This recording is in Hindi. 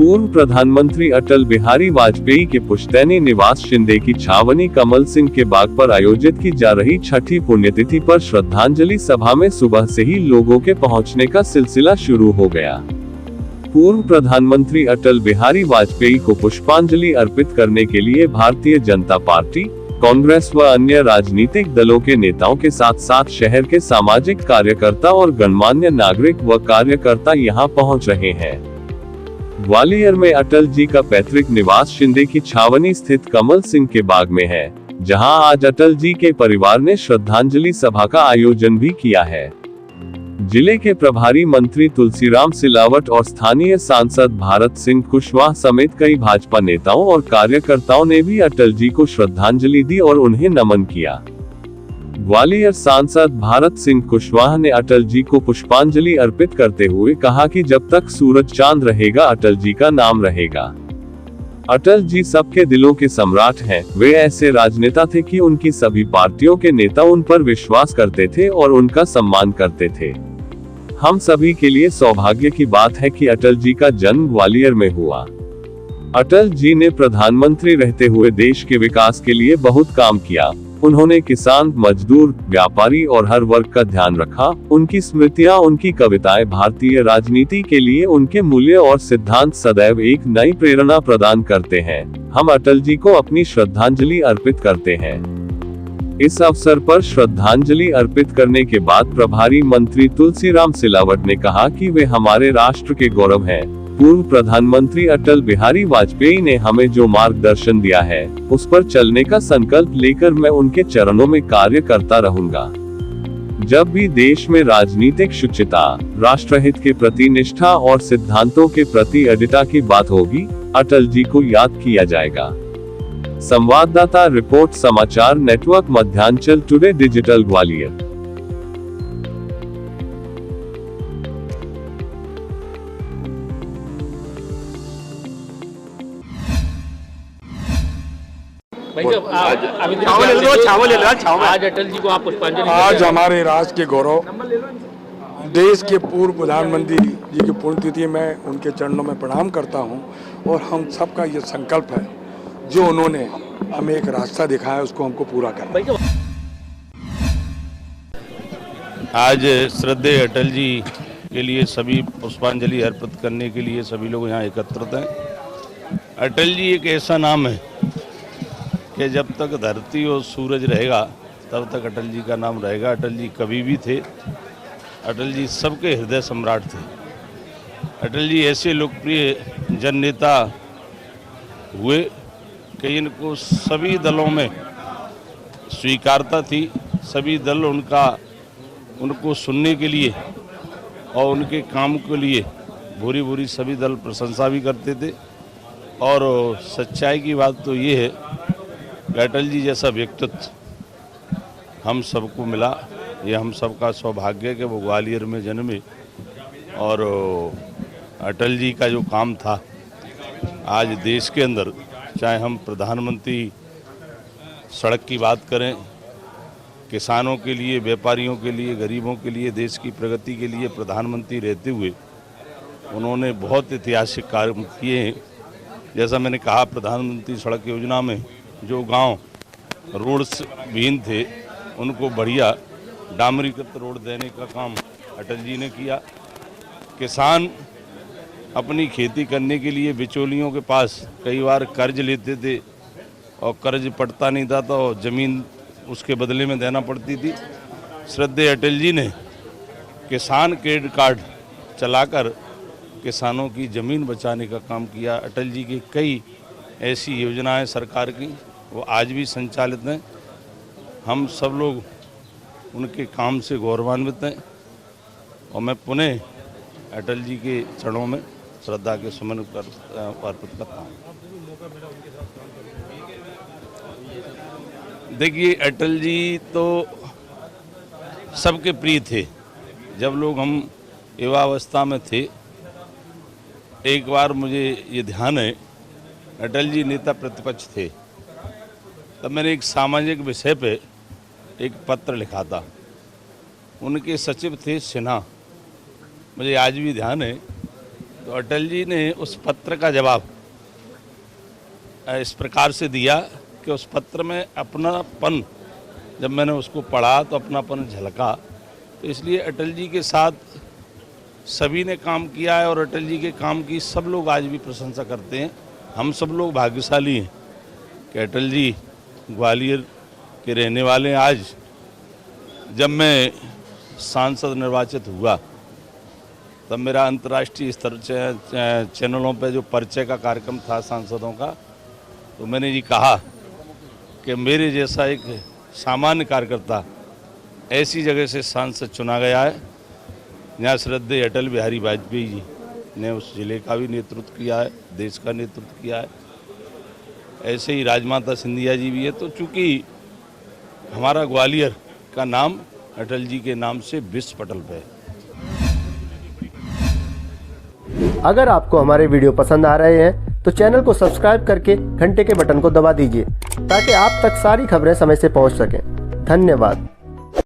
पूर्व प्रधानमंत्री अटल बिहारी वाजपेयी के पुश्तैनी निवास शिंदे की छावनी कमल सिंह के बाग पर आयोजित की जा रही छठी पुण्यतिथि पर श्रद्धांजलि सभा में सुबह से ही लोगों के पहुंचने का सिलसिला शुरू हो गया। पूर्व प्रधानमंत्री अटल बिहारी वाजपेयी को पुष्पांजलि अर्पित करने के लिए भारतीय जनता पार्टी, कांग्रेस व अन्य राजनीतिक दलों के नेताओं के साथ साथ शहर के सामाजिक कार्यकर्ता और गणमान्य नागरिक व कार्यकर्ता यहां पहुंच रहे हैं। ग्वालियर में अटल जी का पैतृक निवास शिंदे की छावनी स्थित कमल सिंह के बाग में है, जहां आज अटल जी के परिवार ने श्रद्धांजलि सभा का आयोजन भी किया है। जिले के प्रभारी मंत्री तुलसीराम सिलावट और स्थानीय सांसद भारत सिंह कुशवाहा समेत कई भाजपा नेताओं और कार्यकर्ताओं ने भी अटल जी को श्रद्धांजलि दी और उन्हें नमन किया। ग्वालियर सांसद भारत सिंह कुशवाहा ने अटल जी को पुष्पांजलि अर्पित करते हुए कहा कि जब तक सूरज चांद रहेगा अटल जी का नाम रहेगा। अटल जी सबके दिलों के सम्राट हैं। वे ऐसे राजनेता थे कि उनकी सभी पार्टियों के नेता उन पर विश्वास करते थे और उनका सम्मान करते थे। हम सभी के लिए सौभाग्य की बात है कि अटल जी का जन्म ग्वालियर में हुआ। अटल जी ने प्रधानमंत्री रहते हुए देश के विकास के लिए बहुत काम किया। उन्होंने किसान, मजदूर, व्यापारी और हर वर्ग का ध्यान रखा। उनकी स्मृतियां, उनकी कविताएं भारतीय राजनीति के लिए उनके मूल्य और सिद्धांत सदैव एक नई प्रेरणा प्रदान करते हैं। हम अटल जी को अपनी श्रद्धांजलि अर्पित करते हैं। इस अवसर पर श्रद्धांजलि अर्पित करने के बाद प्रभारी मंत्री तुलसीराम सिलावट ने कहा कि वे हमारे राष्ट्र के गौरव हैं। पूर्व प्रधानमंत्री अटल बिहारी वाजपेयी ने हमें जो मार्गदर्शन दिया है, उस पर चलने का संकल्प लेकर मैं उनके चरणों में कार्य करता रहूंगा। जब भी देश में राजनीतिक शुचिता, राष्ट्रहित के प्रति निष्ठा और सिद्धांतों के प्रति अडिगता की बात होगी, अटल जी को याद किया जाएगा। संवाददाता रिपोर्ट, समाचार network Madhyanchal today digital Gwalior. आज अटल जी को आप पुष्पांजलि। आज हमारे राष्ट्र के गौरव, देश के पूर्व प्रधानमंत्री जी की पुण्यतिथि में उनके चरणों में प्रणाम करता हूं और हम सबका ये संकल्प है, जो उन्होंने हमें एक रास्ता दिखाया उसको हमको पूरा करना। आज श्रद्धेय अटल जी के लिए सभी पुष्पांजलि अर्पित करने के लिए सभी लोग यहाँ एकत्रित हैं। अटल जी एक ऐसा नाम है कि जब तक धरती और सूरज रहेगा तब तक अटल जी का नाम रहेगा। अटल जी कभी भी थे, अटल जी सबके हृदय सम्राट थे। अटल जी ऐसे लोकप्रिय जन नेता हुए कि इनको सभी दलों में स्वीकारता थी। सभी दल उनको सुनने के लिए और उनके काम के लिए भूरी भूरी सभी दल प्रशंसा भी करते थे। और सच्चाई की बात तो ये है कि अटल जी जैसा व्यक्तित्व हम सबको मिला। ये हम सबका सौभाग्य है कि वो ग्वालियर में जन्मे। और अटल जी का जो काम था आज देश के अंदर, चाहे हम प्रधानमंत्री सड़क की बात करें, किसानों के लिए, व्यापारियों के लिए, गरीबों के लिए, देश की प्रगति के लिए प्रधानमंत्री रहते हुए उन्होंने बहुत ऐतिहासिक कार्य किए हैं। जैसा मैंने कहा, प्रधानमंत्री सड़क योजना में जो गांव रोड विहीन थे उनको बढ़िया डामरीकृत रोड देने का काम अटल जी ने किया। किसान अपनी खेती करने के लिए बिचौलियों के पास कई बार कर्ज लेते थे और कर्ज पड़ता नहीं था तो ज़मीन उसके बदले में देना पड़ती थी। श्रद्धेय अटल जी ने किसान क्रेडिट कार्ड चलाकर किसानों की ज़मीन बचाने का काम किया। अटल जी की कई ऐसी योजनाएं सरकार की वो आज भी संचालित हैं। हम सब लोग उनके काम से गौरवान्वित हैं और मैं पुनः अटल जी के चरणों में श्रद्धा के सुमन अर्पित करता हूँ। देखिए, अटल जी तो सबके प्रिय थे। जब लोग हम युवावस्था में थे, एक बार मुझे ये ध्यान है, अटल जी नेता प्रतिपक्ष थे, तब मैंने एक सामाजिक विषय पे एक पत्र लिखा था। उनके सचिव थे सिन्हा। मुझे आज भी ध्यान है तो अटल जी ने उस पत्र का जवाब इस प्रकार से दिया कि उस पत्र में अपनापन, जब मैंने उसको पढ़ा तो अपनापन झलका। तो इसलिए अटल जी के साथ सभी ने काम किया है और अटल जी के काम की सब लोग आज भी प्रशंसा करते हैं। हम सब लोग भाग्यशाली हैं कि अटल जी ग्वालियर के रहने वाले हैं। आज जब मैं सांसद निर्वाचित हुआ तब मेरा अंतर्राष्ट्रीय स्तर चैनलों पे जो परिचय का कार्यक्रम था सांसदों का, तो मैंने ये कहा कि मेरे जैसा एक सामान्य कार्यकर्ता ऐसी जगह से सांसद चुना गया है जहाँ श्रद्धेय अटल बिहारी वाजपेयी जी ने उस जिले का भी नेतृत्व किया है, देश का नेतृत्व किया है। ऐसे ही राजमाता सिंधिया जी भी है। तो चूँकि हमारा ग्वालियर का नाम अटल जी के नाम से विश्व पटल पे है। अगर आपको हमारे वीडियो पसंद आ रहे हैं तो चैनल को सब्सक्राइब करके घंटे के बटन को दबा दीजिए ताकि आप तक सारी खबरें समय से पहुंच सकें। धन्यवाद।